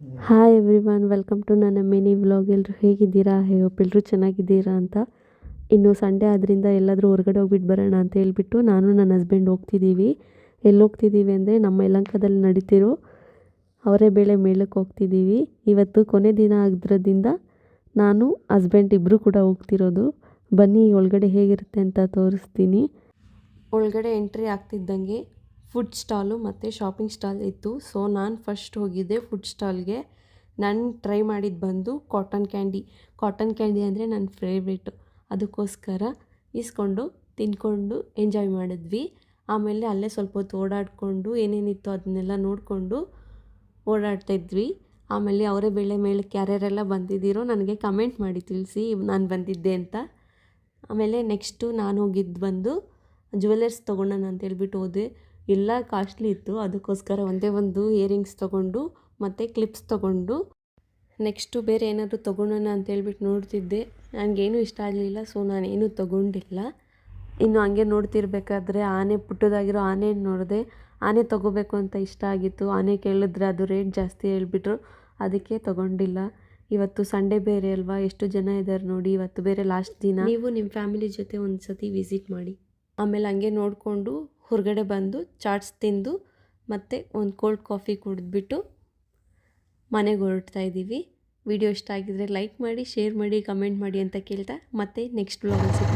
Hi everyone, welcome to ನನ್ನ mini vlog. ಎಲ್ಲರೂ ಹೇಗಿದ್ದೀರಾ? ಹೋಪ್ ಎಲ್ಲರೂ ಚೆನ್ನಾಗಿದ್ದೀರಾ ಅಂತ. ಇನ್ನು ಸಂಡೇ ಆದ್ದರಿಂದ ಎಲ್ಲಾದರೂ ಹೊರಗಡೆ ಹೋಗ್ಬಿಟ್ಟು ಬರೋಣ ಅಂತ ಹೇಳ್ಬಿಟ್ಟು ನಾನು ನನ್ನ ಹಸ್ಬೆಂಡ್ ಹೋಗ್ತಿದ್ದೀವಿ. ಎಲ್ಲಿ ಹೋಗ್ತಿದ್ದೀವಿ ಅಂದರೆ ನಮ್ಮ ಯಲಹಂಕದಲ್ಲಿ ನಡೀತಿರೋ ಅವರೇ ಬೇಳೆ ಮೇಳಕ್ಕೆ ಹೋಗ್ತಿದ್ದೀವಿ. ಇವತ್ತು ಕೊನೆ ದಿನ ಆಗಿರೋದ್ರಿಂದ ನಾನು ಹಸ್ಬೆಂಡ್ ಇಬ್ಬರು ಕೂಡ ಹೋಗ್ತಿರೋದು. ಬನ್ನಿ ಒಳಗಡೆ ಹೇಗಿರುತ್ತೆ ಅಂತ ತೋರಿಸ್ತೀನಿ. ಒಳಗಡೆ ಎಂಟ್ರಿ ಆಗ್ತಿದ್ದಂಗೆ ಫುಡ್ ಸ್ಟಾಲು ಮತ್ತು ಶಾಪಿಂಗ್ ಸ್ಟಾಲ್ ಇತ್ತು. ಸೊ ನಾನು ಫಸ್ಟ್ ಹೋಗಿದ್ದೆ ಫುಡ್ ಸ್ಟಾಲ್ಗೆ. ನಾನು ಟ್ರೈ ಮಾಡಿದ್ದು ಬಂದು ಕಾಟನ್ ಕ್ಯಾಂಡಿ ಅಂದರೆ ನನ್ನ ಫೇವ್ರೇಟು. ಅದಕ್ಕೋಸ್ಕರ ಇಸ್ಕೊಂಡು ತಿಂದ್ಕೊಂಡು ಎಂಜಾಯ್ ಮಾಡಿದ್ವಿ. ಆಮೇಲೆ ಅಲ್ಲೇ ಸ್ವಲ್ಪ ಹೊತ್ತು ಓಡಾಡಿಕೊಂಡು ಏನೇನಿತ್ತು ಅದನ್ನೆಲ್ಲ ನೋಡಿಕೊಂಡು ಓಡಾಡ್ತಾಯಿದ್ವಿ. ಆಮೇಲೆ ಅವರೇ ಬೇಳೆ ಮೇಳಕ್ಕೆ ಯಾರ್ಯಾರೆಲ್ಲ ಬಂದಿದ್ದೀರೋ ನನಗೆ ಕಮೆಂಟ್ ಮಾಡಿ ತಿಳಿಸಿ ನಾನು ಬಂದಿದ್ದೆ ಅಂತ. ಆಮೇಲೆ ನೆಕ್ಸ್ಟು ನಾನು ಹೋಗಿದ್ದು ಬಂದು ಜ್ಯುವೆಲ್ಲರ್ಸ್ ತೊಗೊಳ್ಳೋಣ ಅಂತ ಹೇಳ್ಬಿಟ್ಟು ಹೋದೆ. ಎಲ್ಲ ಕಾಸ್ಟ್ಲಿ ಇತ್ತು. ಅದಕ್ಕೋಸ್ಕರ ಒಂದೇ ಒಂದು ಇಯರಿಂಗ್ಸ್ ತೊಗೊಂಡು ಮತ್ತು ಕ್ಲಿಪ್ಸ್ ತೊಗೊಂಡು ನೆಕ್ಸ್ಟು ಬೇರೆ ಏನಾದರೂ ತೊಗೊಳ್ಳೋಣ ಅಂತ ಹೇಳ್ಬಿಟ್ಟು ನೋಡ್ತಿದ್ದೆ. ನನಗೇನು ಇಷ್ಟ ಆಗಲಿಲ್ಲ. ಸೊ ನಾನೇನು ತೊಗೊಂಡಿಲ್ಲ. ಇನ್ನು ಹಂಗೆ ನೋಡ್ತಿರ್ಬೇಕಾದ್ರೆ ಪುಟ್ಟದಾಗಿರೋ ಆನೆ ನೋಡಿದೆ. ಆನೆ ತೊಗೋಬೇಕು ಅಂತ ಇಷ್ಟ ಆಗಿತ್ತು. ಆನೆ ಕೇಳಿದ್ರೆ ಅದು ರೇಟ್ ಜಾಸ್ತಿ ಹೇಳ್ಬಿಟ್ರು. ಅದಕ್ಕೆ ತೊಗೊಂಡಿಲ್ಲ. ಇವತ್ತು ಸಂಡೇ ಬೇರೆ ಅಲ್ವಾ, ಎಷ್ಟು ಜನ ಇದ್ದಾರೆ ನೋಡಿ. ಇವತ್ತು ಬೇರೆ ಲಾಸ್ಟ್ ದಿನ. ನೀವು ನಿಮ್ಮ ಫ್ಯಾಮಿಲಿ ಜೊತೆ ಒಂದು ಸತಿ ವಿಸಿಟ್ ಮಾಡಿ. ಆಮೇಲೆ ಹಂಗೆ ನೋಡಿಕೊಂಡು ಹೊರಗಡೆ ಬಂದು ಚಾಟ್ಸ್ ತಿಂದು ಮತ್ತು ಒಂದು ಕೋಲ್ಡ್ ಕಾಫಿ ಕುಡಿದ್ಬಿಟ್ಟು ಮನೆಗೆ ಹೊರಡ್ತಾ ಇದ್ದೀವಿ. ವಿಡಿಯೋ ಇಷ್ಟ ಆಗಿದ್ರೆ ಲೈಕ್ ಮಾಡಿ, ಶೇರ್ ಮಾಡಿ, ಕಮೆಂಟ್ ಮಾಡಿ ಅಂತ ಕೇಳ್ತಾ ಮತ್ತೆ ನೆಕ್ಸ್ಟ್ ವ್ಲಾಗಲ್ಲಿ ಸಿಗ್ತೀನಿ.